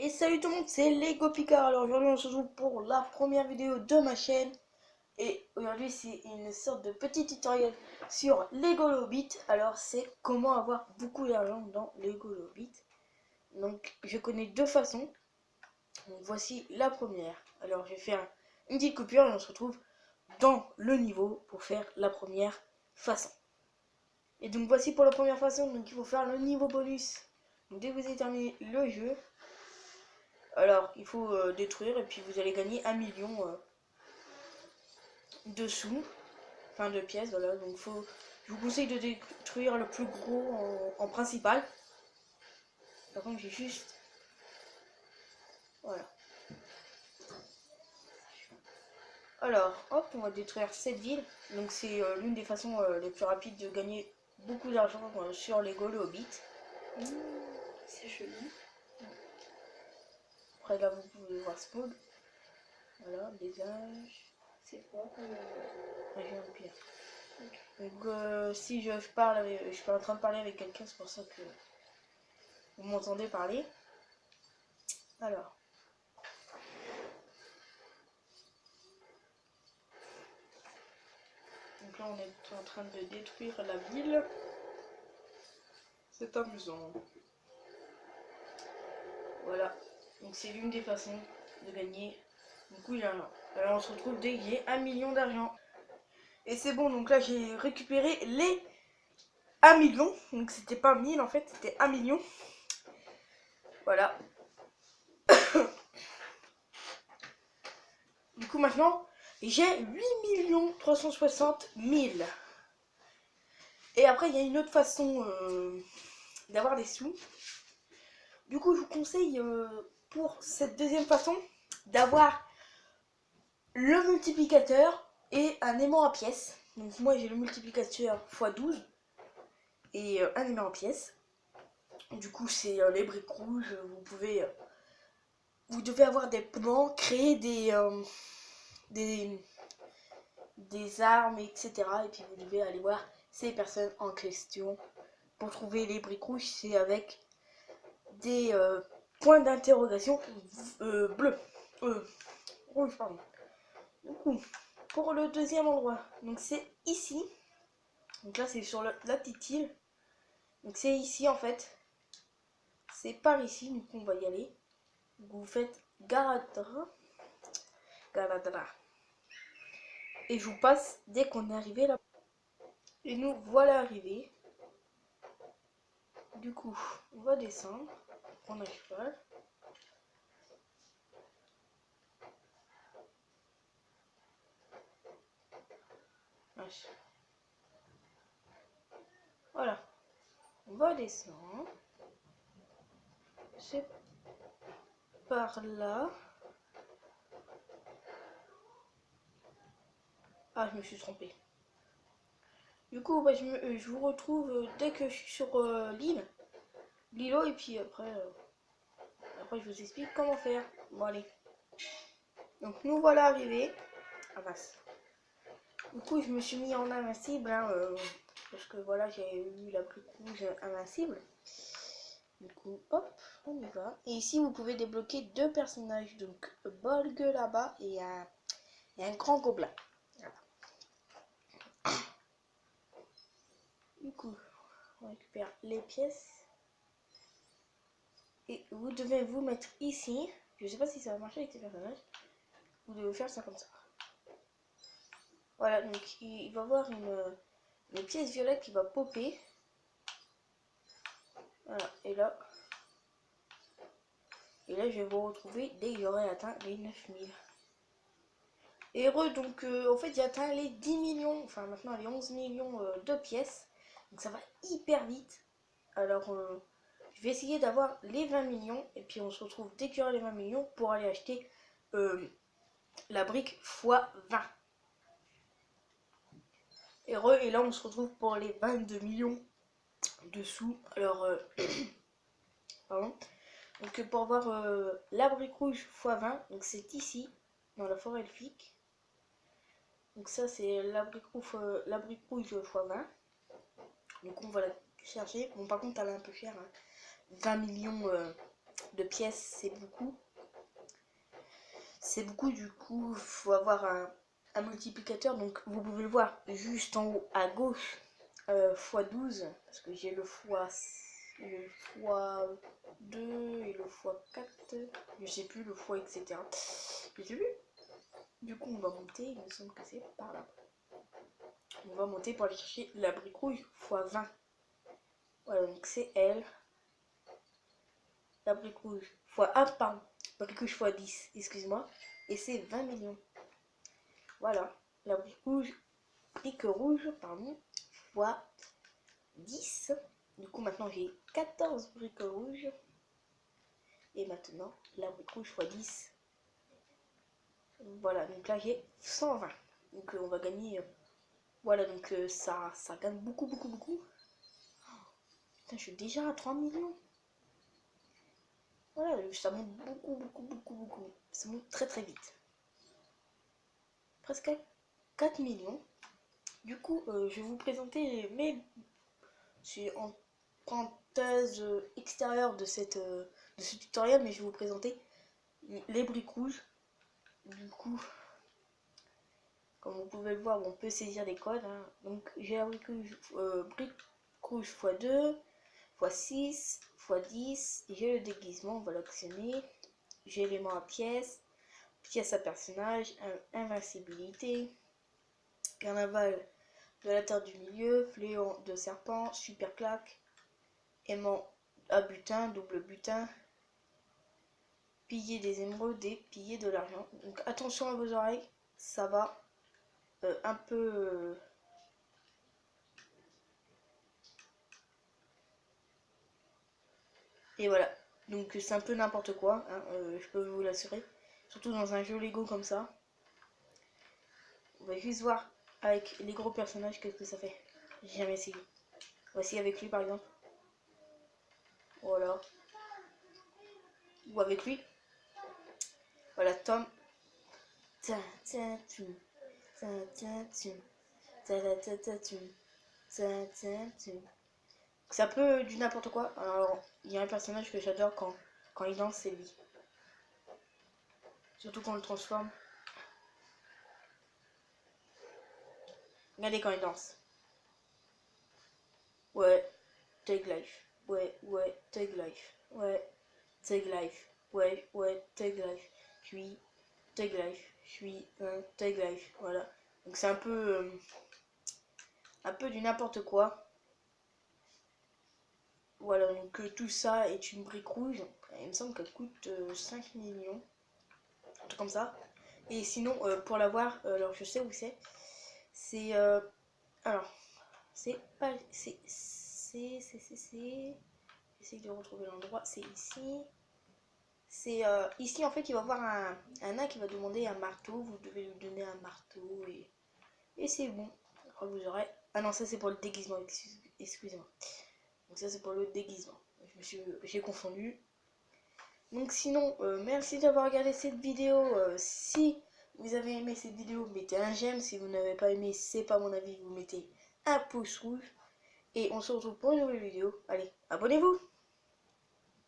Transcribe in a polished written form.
Et salut tout le monde, c'est Lego Picard. Alors aujourd'hui on se retrouve pour la première vidéo de ma chaîne. Et aujourd'hui c'est une sorte de petit tutoriel sur Lego Hobbit. Alors c'est comment avoir beaucoup d'argent dans Lego Hobbit. Donc je connais deux façons. Donc voici la première. Alors je vais faire une petite coupure et on se retrouve dans le niveau pour faire la première façon. Et donc voici pour la première façon. Donc il faut faire le niveau bonus. Donc dès que vous avez terminé le jeu, alors il faut détruire et puis vous allez gagner 1 million de sous, enfin de pièces, voilà. Donc je vous conseille de détruire le plus gros en principal. Par contre j'ai juste, voilà. Alors hop, on va détruire cette ville. Donc c'est l'une des façons les plus rapides de gagner beaucoup d'argent sur Lego le Hobbit. C'est joli. Après là vous pouvez voir Smog. Voilà, des âges. C'est quoi comme Région Empire. Donc si je parle, je suis en train de parler avec quelqu'un, c'est pour ça que vous m'entendez parler. Alors. Donc là on est en train de détruire la ville. C'est amusant. Voilà. Donc c'est l'une des façons de gagner beaucoup d'argent. Alors on se retrouve dès que j'ai 1 million d'argent. Et c'est bon, donc là j'ai récupéré les 1 million. Donc c'était pas 1000 en fait, c'était 1 million. Voilà. Du coup maintenant j'ai 8 360 000. Et après il y a une autre façon d'avoir des sous. Du coup je vous conseille pour cette deuxième façon d'avoir le multiplicateur et un aimant à pièces. Donc moi j'ai le multiplicateur x12 et un aimant à pièces. Du coup c'est les briques rouges, vous devez avoir des plans, créer des armes, etc. Et puis vous devez aller voir ces personnes en question. Pour trouver les briques rouges, c'est avec des points d'interrogation bleus. Rouge, pardon. Du coup, pour le deuxième endroit, donc c'est ici. Donc là c'est sur la petite île. Donc c'est ici en fait. C'est par ici, donc on va y aller. Donc vous faites Galadra. Et je vous passe dès qu'on est arrivé là. Et nous voilà arrivés. Du coup, on va descendre. Prendre un cheval. Voilà. On va descendre. C'est par là. Ah, je me suis trompée. Du coup, bah, je vous retrouve dès que je suis sur l'îlot. Et puis après, je vous explique comment faire. Bon, allez. Donc, nous voilà arrivés. Ah, mince. Du coup, je me suis mis en invincible. Hein, parce que voilà, j'ai eu la brique rouge invincible. Du coup, hop, on y va. Et ici, vous pouvez débloquer deux personnages. Donc, Bolg là-bas et un grand gobelin. Voilà. Du coup, on récupère les pièces. Et vous devez vous mettre ici. Je sais pas si ça va marcher avec ces personnages. Vous devez faire ça comme ça. Voilà, donc il va y avoir une pièce violette qui va popper. Voilà, et là, je vais vous retrouver dès que j'aurai atteint les 9000. Et heureux, donc en fait j'ai atteint les 10 millions, enfin maintenant les 11 millions de pièces. Donc ça va hyper vite. Alors je vais essayer d'avoir les 20 millions. Et puis on se retrouve dès qu'il y aura les 20 millions pour aller acheter la brique x20. Heureux, et là on se retrouve pour les 22 millions de sous. Alors, pardon. Donc pour avoir la brique rouge x20, donc c'est ici, dans la forêt elfique. Donc ça c'est la brique rouge x20. Donc on va la chercher. Bon par contre elle est un peu chère, hein. 20 millions de pièces, c'est beaucoup. C'est beaucoup, du coup, il faut avoir un multiplicateur. Donc, vous pouvez le voir juste en haut à gauche, x12, parce que j'ai le x2 et le x4, je sais plus, le x, etc. Je sais plus. Du coup, on va monter, il me semble que c'est par là. On va monter pour aller chercher la brique rouge x20. Voilà, donc c'est elle. La brique rouge x1, pardon. Brique rouge x10, excuse-moi. Et c'est 20 millions. Voilà, la brique rouge, pardon, x10. Du coup, maintenant j'ai 14 briques rouges. Et maintenant, la brique rouge x10. Voilà, donc là j'ai 120. Donc on va gagner. Voilà, donc ça gagne beaucoup. Putain, je suis déjà à 3 millions. Voilà, ça monte beaucoup. Ça monte très vite. Presque 4 millions. Du coup, je vais vous présenter mes... C'est en parenthèse extérieure de ce tutoriel, mais je vais vous présenter les briques rouges. Du coup, comme vous pouvez le voir, on peut saisir les codes. Hein. Donc, j'ai la brique rouge x2, x6, x10. J'ai le déguisement, on va l'actionner. J'ai élément à pièce à personnage, invincibilité, carnaval de la terre du milieu, fléau de serpent, super claque, aimant à butin, double butin, piller des émeraudes et piller de l'argent. Donc attention à vos oreilles, ça va un peu... Et voilà, donc c'est un peu n'importe quoi, hein, je peux vous l'assurer. Surtout dans un jeu Lego comme ça. On va juste voir avec les gros personnages qu'est-ce que ça fait. J'ai jamais essayé. Voici avec lui par exemple. Voilà. Ou avec lui. Voilà, Tom. C'est un peu du n'importe quoi. Alors, il y a un personnage que j'adore quand il danse, c'est lui. Surtout quand on le transforme. Regardez quand il danse. Ouais, Tag Life. Ouais, Tag Life. Ouais, Tag Life. Ouais, Tag Life. Puis, Tag Life. Je suis un Tag Life. Voilà. Donc c'est un peu du n'importe quoi. Voilà, donc tout ça est une brique rouge. Il me semble qu'elle coûte 5 millions. Un truc comme ça. Et sinon, pour l'avoir, alors je sais où c'est. C'est... alors, c'est pas... J'essaie de retrouver l'endroit. C'est ici. C'est ici, en fait, il va y avoir un nain qui va demander un marteau. Vous devez lui donner un marteau et c'est bon. Après, vous aurez... Ah non, ça c'est pour le déguisement, excusez-moi. Donc ça c'est pour le déguisement. J'ai confondu. Donc sinon, merci d'avoir regardé cette vidéo. Si vous avez aimé cette vidéo, mettez un j'aime. Si vous n'avez pas aimé, c'est pas mon avis, vous mettez un pouce rouge. Et on se retrouve pour une nouvelle vidéo. Allez, abonnez-vous!